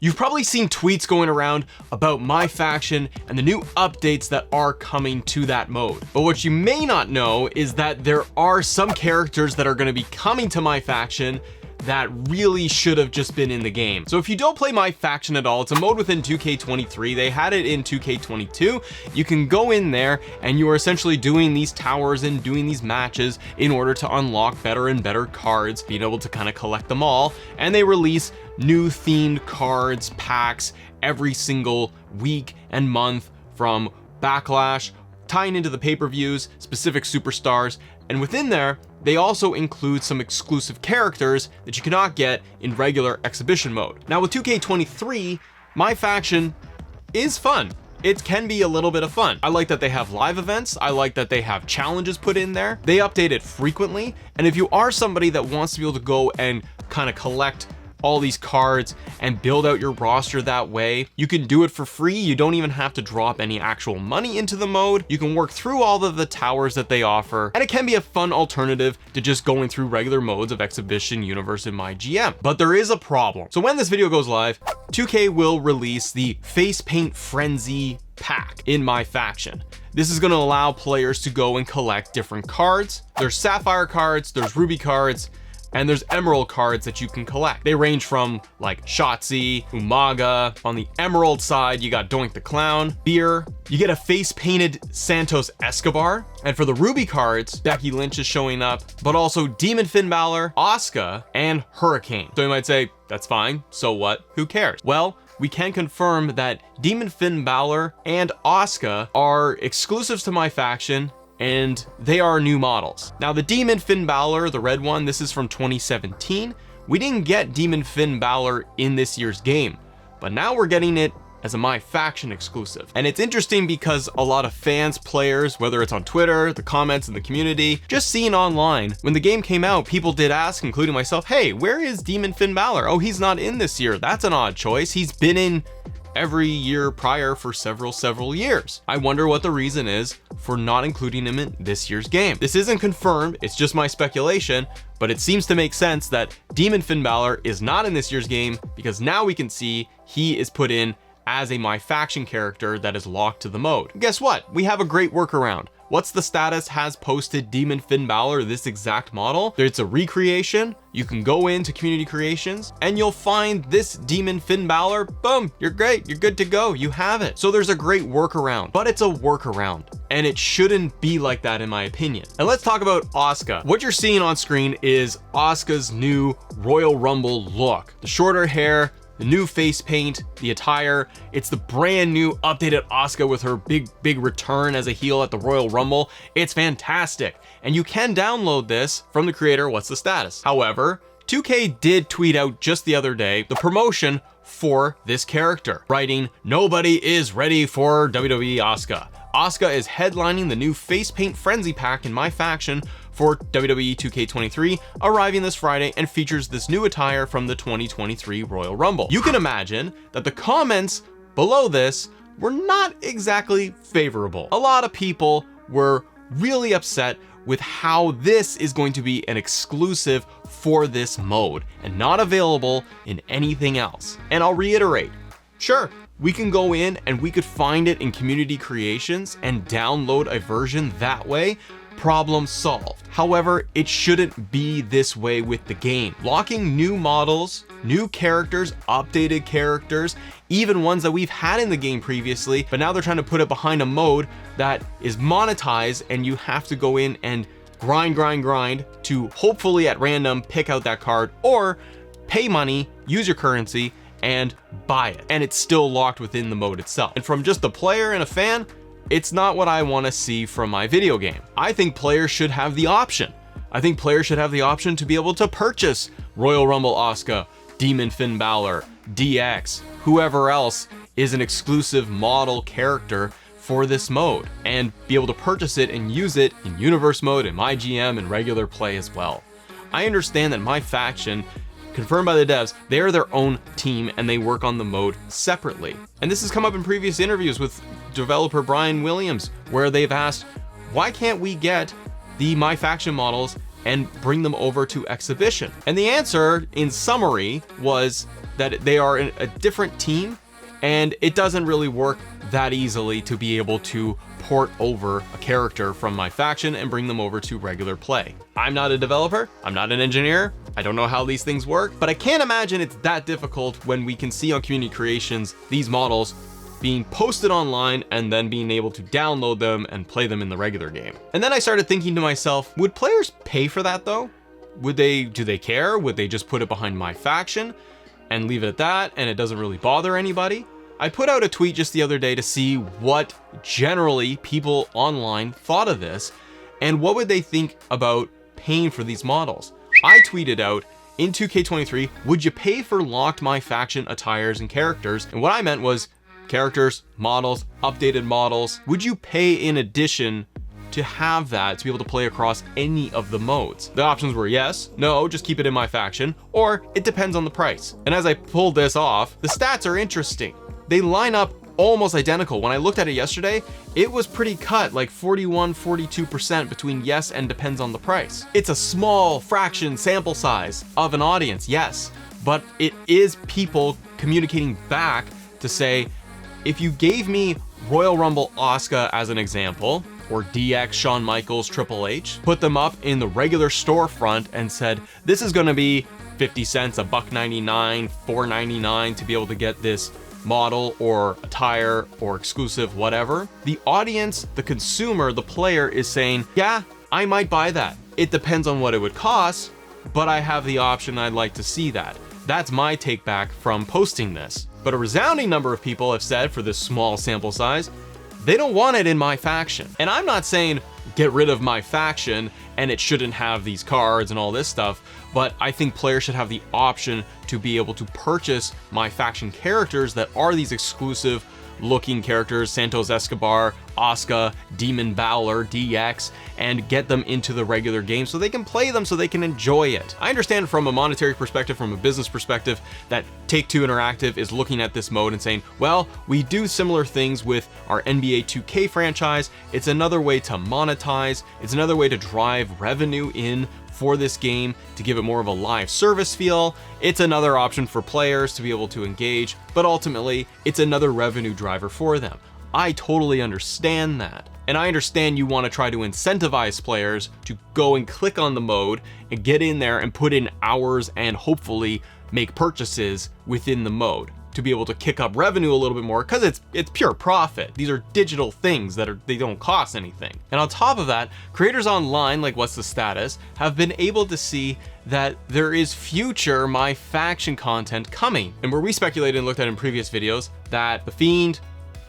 You've probably seen tweets going around about Myfaction and the new updates that are coming to that mode. But what you may not know is that there are some characters that are going to be coming to Myfaction that really should have just been in the game. So if you don't play Myfaction at all, it's a mode within 2K23. They had it in 2K22. You can go in there and you are essentially doing these towers and doing these matches in order to unlock better and better cards, being able to kind of collect them all. And they release new themed cards, packs every single week and month, from Backlash, tying into the pay-per-views, specific superstars, and within there, they also include some exclusive characters that you cannot get in regular exhibition mode. Now with 2K23, Myfaction is fun. It can be a little bit of fun. I like that they have live events. I like that they have challenges put in there. They update it frequently. And if you are somebody that wants to be able to go and kind of collect all these cards and build out your roster that way, you can do it for free. You don't even have to drop any actual money into the mode. You can work through all of the towers that they offer, and it can be a fun alternative to just going through regular modes of Exhibition, Universe, and MyGM. But there is a problem. So when this video goes live, 2K will release the Face Paint Frenzy pack in Myfaction. This is going to allow players to go and collect different cards. There's Sapphire cards, there's Ruby cards, and there's Emerald cards that you can collect. They range from like Shotzi, Umaga. On the Emerald side, you got Doink the Clown, Beer. You get a face-painted Santos Escobar. And for the Ruby cards, Becky Lynch is showing up, but also Demon Finn Balor, Asuka, and Hurricane. So you might say, that's fine, so what? Who cares? Well, we can confirm that Demon Finn Balor and Asuka are exclusives to Myfaction, and they are new models. Now the Demon Finn Balor, the red one, this is from 2017. We didn't get Demon Finn Balor in this year's game, but now we're getting it as a Myfaction exclusive. And it's interesting because a lot of fans, players, whether it's on Twitter, the comments in the community, just seeing online, when the game came out, people did ask, including myself, hey, where is Demon Finn Balor? Oh, he's not in this year. That's an odd choice. He's been in every year prior for several years. I wonder what the reason is for not including him in this year's game. This isn't confirmed, it's just my speculation, but it seems to make sense that Demon Finn Balor is not in this year's game because now we can see he is put in as a Myfaction character that is locked to the mode. Guess what? We have a great workaround. What's the Status has posted Demon Finn Balor, this exact model. It's a recreation. You can go into community creations and you'll find this Demon Finn Balor. Boom, you're great. You're good to go. You have it. So there's a great workaround, but it's a workaround and it shouldn't be like that in my opinion. And let's talk about Asuka. What you're seeing on screen is Asuka's new Royal Rumble look. The shorter hair, the new face paint, the attire. It's the brand new updated Asuka with her big return as a heel at the Royal Rumble. It's fantastic. And you can download this from the creator, What's the Status. However, 2K did tweet out just the other day the promotion for this character, writing, "Nobody is ready for WWE Asuka. Asuka is headlining the new Face Paint Frenzy pack in Myfaction for WWE 2K23, arriving this Friday, and features this new attire from the 2023 Royal Rumble." You can imagine that the comments below this were not exactly favorable. A lot of people were really upset with how this is going to be an exclusive for this mode and not available in anything else. And I'll reiterate, sure, we can go in and we could find it in community creations and download a version that way. Problem solved. However, it shouldn't be this way with the game. Locking new models, new characters, updated characters, even ones that we've had in the game previously, but now they're trying to put it behind a mode that is monetized and you have to go in and grind to hopefully at random pick out that card or pay money, use your currency, and buy it. And it's still locked within the mode itself. And from just a player and a fan, it's not what I want to see from my video game. I think players should have the option. I think players should have the option to be able to purchase Royal Rumble Asuka, Demon Finn Balor, DX, whoever else is an exclusive model character for this mode, and be able to purchase it and use it in universe mode, in MyGM, and regular play as well. I understand that Myfaction, confirmed by the devs, they are their own team and they work on the mode separately. And this has come up in previous interviews with developer Brian Williams, where they've asked, why can't we get the Myfaction models and bring them over to Exhibition? And the answer, in summary, was that they are in a different team, and it doesn't really work that easily to be able to port over a character from Myfaction and bring them over to regular play. I'm not a developer, I'm not an engineer, I don't know how these things work, but I can't imagine it's that difficult when we can see on community creations these models being posted online and then being able to download them and play them in the regular game. And then I started thinking to myself, would players pay for that though? Do they care? Would they just put it behind Myfaction and leave it at that and it doesn't really bother anybody? I put out a tweet just the other day to see what generally people online thought of this and what would they think about paying for these models. I tweeted out, in 2K23, would you pay for locked Myfaction attires and characters? And what I meant was characters, models, updated models. Would you pay in addition to have that to be able to play across any of the modes? The options were yes, no, just keep it in Myfaction, or it depends on the price. And as I pulled this off, the stats are interesting. They line up almost identical. When I looked at it yesterday, it was pretty cut, like 41-42% between yes and depends on the price. It's a small fraction sample size of an audience, yes, but it is people communicating back to say, if you gave me Royal Rumble Asuka as an example, or DX Shawn Michaels Triple H, put them up in the regular storefront and said, this is gonna be 50 cents, $1.99, $4.99 to be able to get this model or attire or exclusive, whatever. The audience, the consumer, the player is saying, yeah, I might buy that. It depends on what it would cost, but I have the option, I'd like to see that. That's my take back from posting this. But a resounding number of people have said, for this small sample size, they don't want it in Myfaction. And I'm not saying get rid of Myfaction and it shouldn't have these cards and all this stuff, but I think players should have the option to be able to purchase Myfaction characters that are these exclusive looking characters, Santos Escobar, Asuka, Demon Balor, DX, and get them into the regular game so they can play them, so they can enjoy it. I understand from a monetary perspective, from a business perspective, that Take-Two Interactive is looking at this mode and saying, well, we do similar things with our NBA 2K franchise. It's another way to monetize. It's another way to drive revenue in for this game, to give it more of a live service feel. It's another option for players to be able to engage, but ultimately it's another revenue driver for them. I totally understand that. And I understand you want to try to incentivize players to go and click on the mode and get in there and put in hours and hopefully make purchases within the mode to be able to kick up revenue a little bit more, because it's pure profit. These are digital things that they don't cost anything. And on top of that, creators online, like What's the Status, have been able to see that there is future Myfaction content coming. And where we speculated and looked at in previous videos that The Fiend,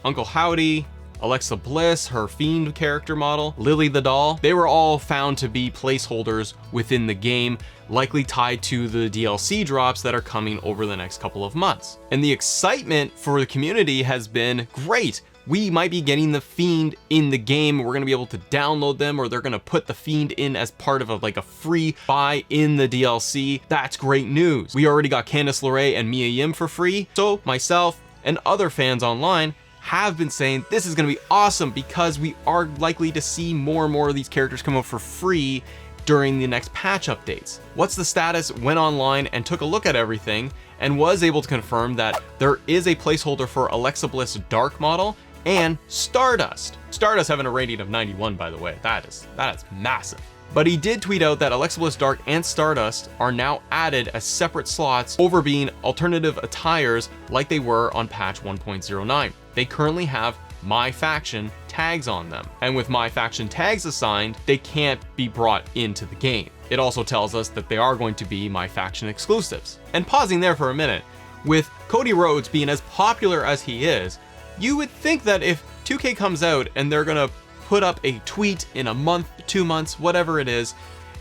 Uncle Howdy, Alexa Bliss, her Fiend character model, Lily the Doll, they were all found to be placeholders within the game, likely tied to the DLC drops that are coming over the next couple of months. And the excitement for the community has been great. We might be getting the Fiend in the game. We're gonna be able to download them, or they're gonna put the Fiend in as part of a free buy in the DLC. That's great news. We already got Candice LeRae and Mia Yim for free. So myself and other fans online have been saying this is going to be awesome, because we are likely to see more and more of these characters come out for free during the next patch updates. What's the Status went online and took a look at everything and was able to confirm that there is a placeholder for Alexa Bliss Dark model and Stardust. Stardust having a rating of 91, by the way. That is massive. But he did tweet out that Alexa Bliss Dark and Stardust are now added as separate slots over being alternative attires like they were on patch 1.09. They currently have Myfaction tags on them, and with Myfaction tags assigned, they can't be brought into the game. It also tells us that they are going to be Myfaction exclusives. And pausing there for a minute, with Cody Rhodes being as popular as he is, you would think that if 2K comes out and they're gonna put up a tweet in a month, 2 months, whatever it is,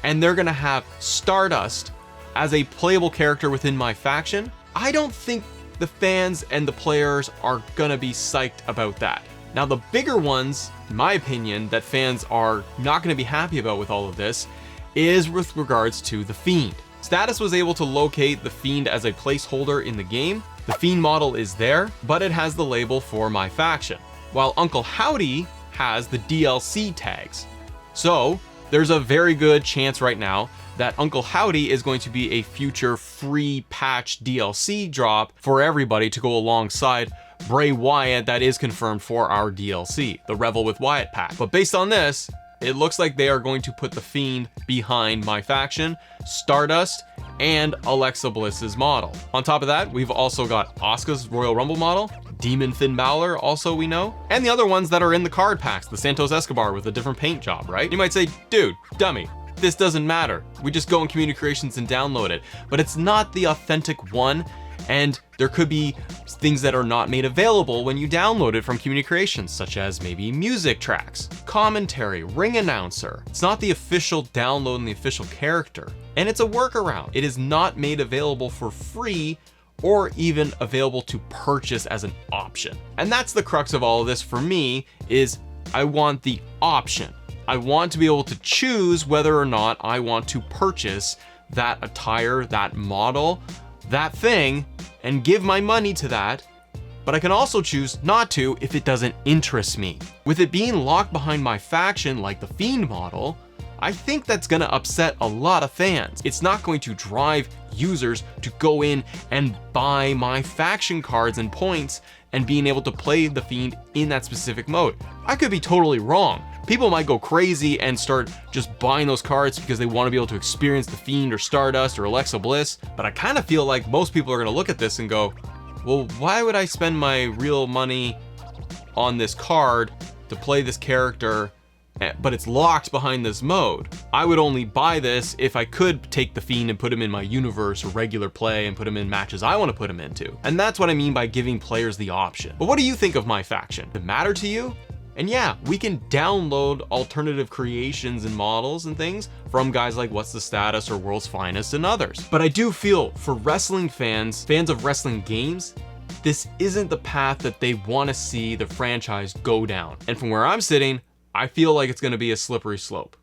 and they're gonna have Stardust as a playable character within Myfaction, I don't think the fans and the players are gonna be psyched about that. Now, the bigger ones, in my opinion, that fans are not gonna be happy about with all of this is with regards to the Fiend. Status was able to locate the Fiend as a placeholder in the game. The Fiend model is there, but it has the label for Myfaction, while Uncle Howdy has the DLC tags. So there's a very good chance right now that Uncle Howdy is going to be a future free patch DLC drop for everybody to go alongside Bray Wyatt that is confirmed for our DLC, the Revel with Wyatt pack. But based on this, it looks like they are going to put the Fiend behind Myfaction, Stardust, and Alexa Bliss's model. On top of that, we've also got Asuka's Royal Rumble model, Demon Finn Balor also we know, and the other ones that are in the card packs, the Santos Escobar with a different paint job, right? You might say, dude, dummy, this doesn't matter. We just go in Community Creations and download it, but it's not the authentic one, and there could be things that are not made available when you download it from Community Creations, such as maybe music tracks, commentary, ring announcer. It's not the official download and the official character, and it's a workaround. It is not made available for free or even available to purchase as an option. And that's the crux of all of this for me, is I want the option. I want to be able to choose whether or not I want to purchase that attire, that model, that thing, and give my money to that, but I can also choose not to if it doesn't interest me. With it being locked behind Myfaction like the Fiend model, I think that's gonna upset a lot of fans. It's not going to drive users to go in and buy Myfaction cards and points and being able to play the Fiend in that specific mode. I could be totally wrong. People might go crazy and start just buying those cards because they want to be able to experience the Fiend or Stardust or Alexa Bliss, but I kind of feel like most people are gonna look at this and go, well, why would I spend my real money on this card to play this character, but it's locked behind this mode? I would only buy this if I could take the Fiend and put him in my universe or regular play and put him in matches I want to put him into. And that's what I mean by giving players the option. But what do you think of Myfaction? Does it matter to you? And yeah, we can download alternative creations and models and things from guys like What's the Status or World's Finest and others. But I do feel for wrestling fans, fans of wrestling games, this isn't the path that they want to see the franchise go down. And from where I'm sitting, I feel like it's going to be a slippery slope.